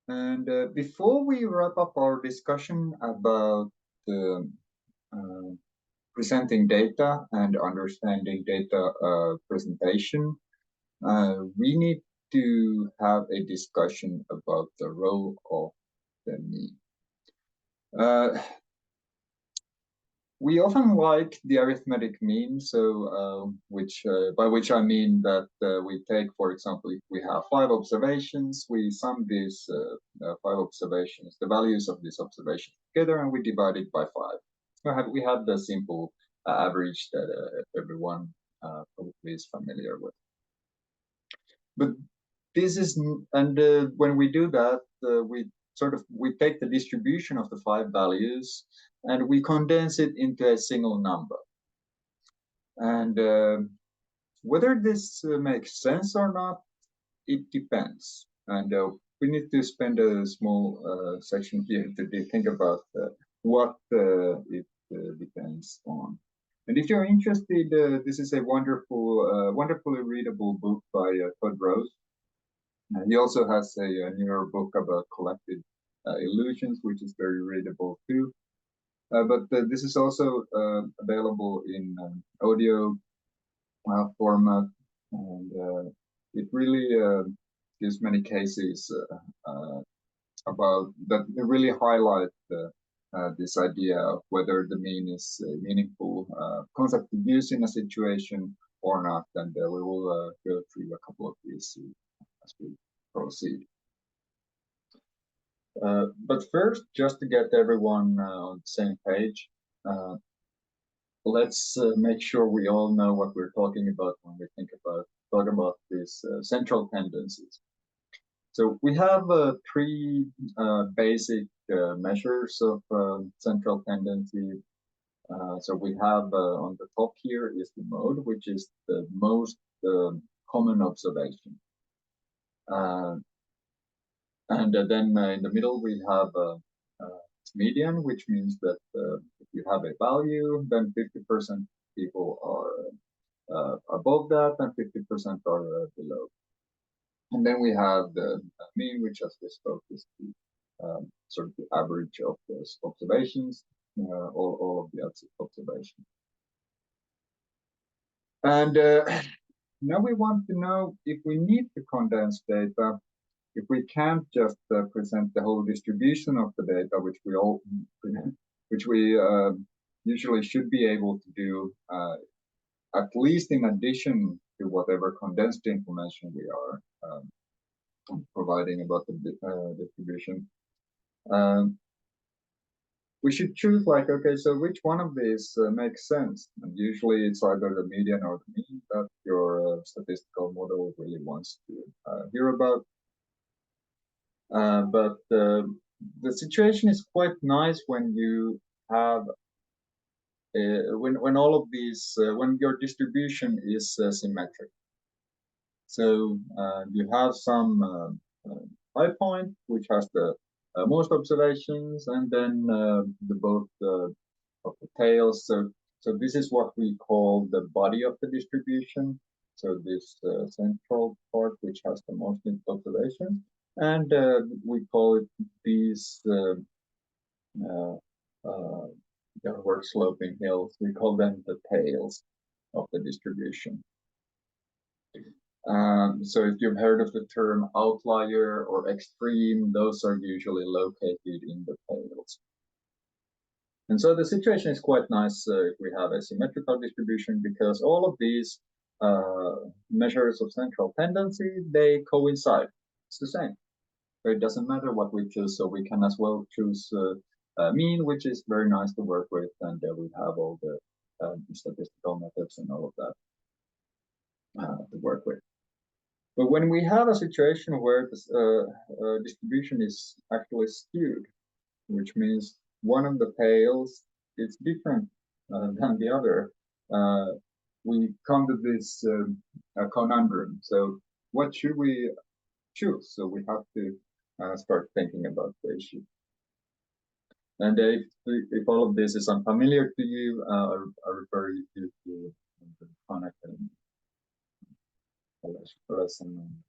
And before we wrap up our discussion about uh, presenting data and understanding data presentation, we need to have a discussion about the role of the mean. We often like the arithmetic mean, so by which I mean that we take, for example, if we have 5 observations, we sum these 5 observations, the values of these observations together, and we divide it by 5. We have the simple average that everyone probably is familiar with. But this is, and when we do that, we take the distribution of the 5 values and we condense it into a single number. And whether this makes sense or not, it depends. And we need to spend a small section here to think about what it depends on. And if you're interested, this is a wonderfully readable book by Todd Rose. He also has a newer book about collected illusions, which is very readable too. But this is also available in audio format, and it really gives many cases about that really highlight this idea of whether the mean is a meaningful concept to use in a situation or not. And we will go through a couple of these as we proceed. But first, just to get everyone on the same page, let's make sure we all know what we're talking about when we talk about these central tendencies. So we have 3 basic measures of central tendency. So we have on the top here is the mode, which is the most common observation. And then in the middle we have median, which means that if you have a value, then 50% people are above that and 50% are below. And then we have the mean, which as we spoke is the sort of the average of those observations, all of the observations. And now we want to know if we need to condense data, if we can't just present the whole distribution of the data, which we usually should be able to do, at least in addition to whatever condensed information we are providing about the distribution. We should choose like, okay, so which one of these makes sense? And usually it's either the median or the mean that your statistical model really wants to hear about. But the situation is quite nice when you have when all of these when your distribution is symmetric. So you have some high point which has the most observations, and then both of the tails. So this is what we call the body of the distribution. So this central part which has the most observations. And we call it these downward sloping hills. We call them the tails of the distribution. So if you've heard of the term outlier or extreme, those are usually located in the tails. And so the situation is quite nice if we have a symmetrical distribution, because all of these measures of central tendency, they coincide. It's the same. So it doesn't matter what we choose, so we can as well choose mean, which is very nice to work with, and we have all the statistical methods and all of that to work with. But when we have a situation where this distribution is actually skewed, which means one of the tails is different than the other, we come to this conundrum. So what should we choose? So we have to start thinking about the issue. And if all of this is unfamiliar to you, I refer you to the Khan lesson.